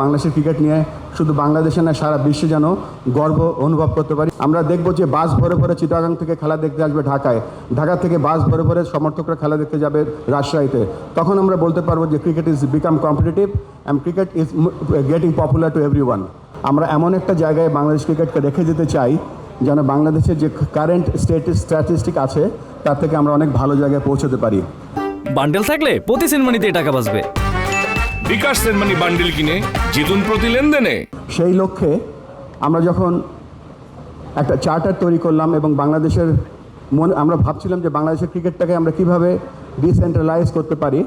বাংলাদেশের ক্রিকেট নিয়ে শুধু বাংলাদেশে না সারা বিশ্বে যেন গর্ব অনুভব করতে পারি। আমরা দেখব যে বাস ভরে ভরে চিটাগাং থেকে খেলা দেখতে আসবে ঢাকায়, ঢাকা থেকে বাস ভরে ভরে সমর্থকরা খেলা দেখতে যাবে রাজশাহীতে। তখন আমরা বলতে পারবো যে cricket is become competitive and cricket is getting popular to everyone. আমরা এমন একটা জায়গায় বাংলাদেশ ক্রিকেটকে রেখে যেতে চাই যেন বাংলাদেশের যে কারেন্ট স্ট্যাটিস্টিক আছে তার থেকে আমরা অনেক ভালো জায়গায় পৌঁছতে পারি। বান্ডেল থাকলে প্রতি সেনমানিতে টাকা বাঁচবে। বিকাশ সেনমানি বান্ডেল কিনে জিতুন প্রতি লেনদেনে। সেই লক্ষ্যে আমরা যখন একটা চার্টার তৈরি করলাম এবং বাংলাদেশের আমরা ভাবছিলাম যে বাংলাদেশের ক্রিকেটটাকে আমরা কিভাবে ডিসেন্ট্রালাইজ করতে পারি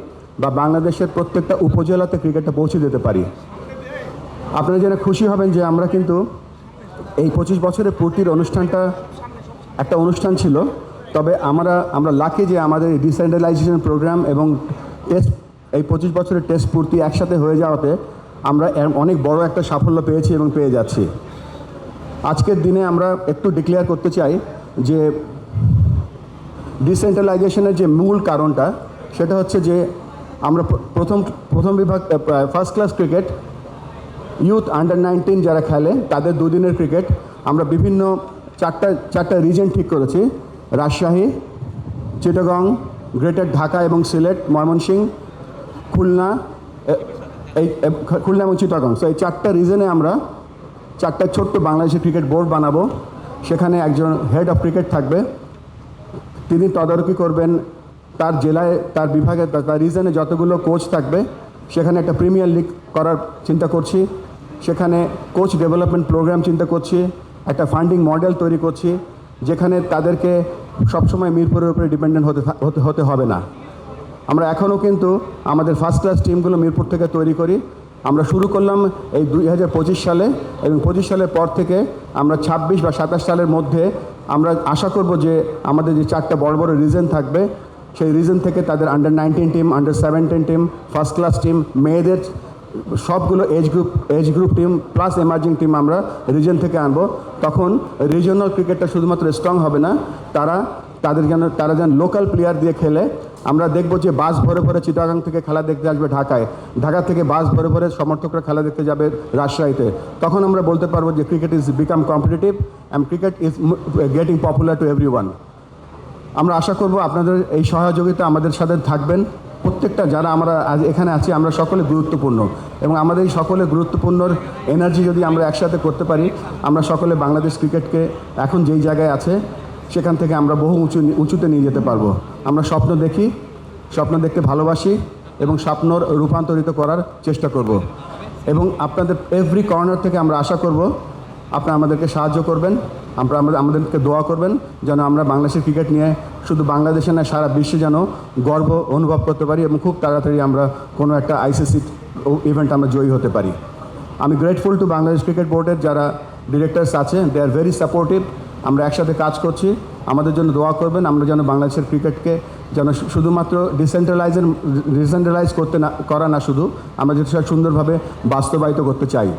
বা বাংলাদেশের প্রত্যেকটা উপজেলাতে ক্রিকেটটা পৌঁছে দিতে পারি। আপনারা জেনে খুশি হবেন যে আমরা কিন্তু এই 25 বছরের পূর্তির অনুষ্ঠানটা একটা অনুষ্ঠান ছিল, তবে আমরা লাকি যে আমাদের এই ডিসেন্ট্রালাইজেশন প্রোগ্রাম এবং টেস্ট এই 25 বছরের টেস্ট পূর্তি একসাথে হয়ে যাওয়াতে আমরা অনেক বড় একটা সাফল্য পেয়েছি এবং পেয়ে যাচ্ছি। আজকের দিনে আমরা একটু ডিক্লেয়ার করতে চাই যে ডিসেন্ট্রালাইজেশনের যে মূল কারণটা সেটা হচ্ছে যে আমরা প্রথম বিভাগ first class cricket youth under 19 যারা খেলে তাদের দুদিনের ক্রিকেট আমরা বিভিন্ন চারটা রিজন ঠিক করেছি: রাজশাহী, চিটাগং, গ্রেটার ঢাকা এবং সিলেট, ময়মনসিংহ, খুলনা এবং চিটাগং। সো এই চারটা রিজনে আমরা চারটা ছোট্ট বাংলাদেশের ক্রিকেট বোর্ড বানাবো। সেখানে একজন হেড অফ ক্রিকেট থাকবে, তিনি তদারকি করবেন তার জেলায়, তার বিভাগে, তার রিজনে যতগুলো কোচ থাকবে সেখানে একটা প্রিমিয়ার লিগ করার চিন্তা করছি। সেখানে কোচ ডেভেলপমেন্ট প্রোগ্রাম চিন্তা করছি, একটা ফান্ডিং মডেল তৈরি করছি যেখানে তাদেরকে সবসময় মিরপুরের উপরে ডিপেন্ডেন্ট হতে হবে না। আমরা এখনও কিন্তু আমাদের ফার্স্ট ক্লাস টিমগুলো মিরপুর থেকে তৈরি করি। আমরা শুরু করলাম এই 2025 সালে এবং 25 সালের পর থেকে আমরা 26 বা 27 সালের মধ্যে আমরা আশা করব যে আমাদের যে চারটা বড় বড় রিজন থাকবে সেই রিজন থেকে তাদের under 19 team, under 17 team, first class team, মেয়েদের সবগুলো age group team plus emerging team আমরা রিজন থেকে আনবো। তখন রিজনাল ক্রিকেটটা শুধুমাত্র স্ট্রং হবে না, তারা যেন লোকাল প্লেয়ার দিয়ে খেলে। আমরা দেখব যে বাস ভরে ভরে চিটাগাং থেকে খেলা দেখতে আসবে ঢাকায়, ঢাকা থেকে বাস ভরে ভরে সমর্থকরা খেলা দেখতে যাবে রাজশাহীতে। তখন আমরা বলতে পারবো যে cricket is become competitive and cricket is getting popular to everyone. আমরা আশা করব আপনাদের এই সহযোগিতা আমাদের সাথে থাকবেন। প্রত্যেকটা যারা আমরা আজ এখানে আছি আমরা সকলে গুরুত্বপূর্ণ এবং আমাদের এই সকলে গুরুত্বপূর্ণ এনার্জি যদি আমরা একসাথে করতে পারি, আমরা সকলে বাংলাদেশ ক্রিকেটকে এখন যেই জায়গায় আছে সেখান থেকে আমরা বহু উঁচুতে নিয়ে যেতে পারবো। আমরা স্বপ্ন দেখি, স্বপ্ন দেখতে ভালোবাসি এবং স্বপ্ন রূপান্তরিত করার চেষ্টা করব এবং আপনাদের এভরি কর্নার থেকে আমরা আশা করব আপনারা আমাদেরকে সাহায্য করবেন, আমাদেরকে দোয়া করবেন যেন আমরা বাংলাদেশের ক্রিকেট নিয়ে শুধু বাংলাদেশে না সারা বিশ্বে যেন গর্ব অনুভব করতে পারি এবং খুব তাড়াতাড়ি আমরা কোনো একটা আইসিসি ইভেন্ট আমরা জয়ী হতে পারি। আমি গ্রেটফুল টু বাংলাদেশ ক্রিকেট বোর্ডের যারা ডিরেক্টরস আছে, দে আর ভেরি সাপোর্টিভ। আমরা একসাথে কাজ করছি, আমাদের জন্য দোয়া করবেন। আমরা যেন বাংলাদেশের ক্রিকেটকে যেন শুধুমাত্র ডিসেন্ট্রালাইজ করা না, শুধু আমরা যেটা সুন্দরভাবে বাস্তবায়িত করতে চাই।